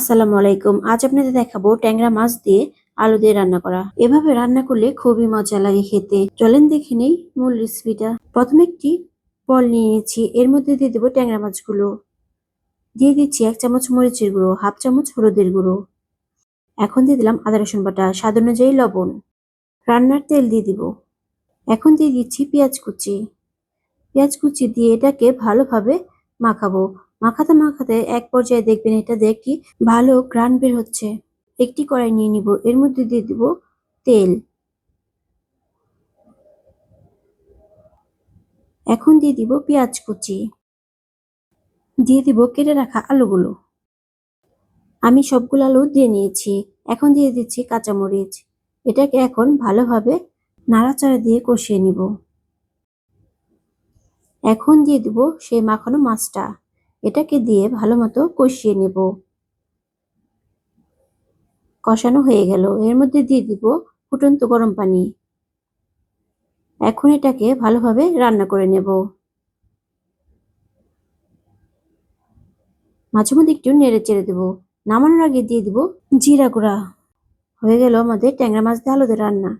আসসালামু আলাইকুম। আজ আপনাদের দেখাবো ট্যাংরা মাছ দিয়ে আলু দিয়ে রান্না করা। এভাবে রান্না করলে খুবই মজা লাগে খেতে। চলেন দেখে নেই মূল রেসিপিটা। প্রথমে একটি বল নিয়ে নিয়েছি, এর মধ্যে দিয়ে দেবো ট্যাংরা মাছগুলো। দিয়ে দিচ্ছি 1 চামচ মরিচের গুঁড়ো, হাফ চামচ হলুদের গুঁড়ো। এখন দিয়ে দিলাম আদা রসুন বাটা, স্বাদ অনুযায়ী লবণ। রান্নার তেল দিয়ে দিব। এখন দিয়ে দিচ্ছি পেঁয়াজ কুচি। পেঁয়াজ কুচি দিয়ে এটাকে ভালোভাবে মাখাবো। মাখাতে মাখাতে এক পর্যায়ে দেখবেন এটা দেখি ভালো ঘ্রাণ বের হচ্ছে। একটি কড়াই নিয়ে নিব, এর মধ্যে দিয়ে দিব তেল। এখন দিয়ে দিব পেঁয়াজ কুচি, দিয়ে দিব কেটে রাখা আলুগুলো। আমি সবগুলো আলু দিয়ে নিয়েছি। এখন দিয়ে দিচ্ছি কাঁচামরিচ। এটাকে এখন ভালোভাবে নাড়াচাড়া দিয়ে কষিয়ে নিব। এখন দিয়ে দিব সেই মাখানো মাছটা। এটাকে দিয়ে ভালো মতো কষিয়ে নেব। কষানো হয়ে গেল, এর মধ্যে দিয়ে দিব ফুটন্ত গরম পানি। এখন এটাকে ভালোভাবে রান্না করে নেব। মাঝে মধ্যে একটু নেড়ে চেড়ে দেবো। নামানোর আগে দিয়ে দিব জিরা গুঁড়া। হয়ে গেল আমাদের ট্যাংরা মাছ দিয়ে আলু দিয়ে রান্না।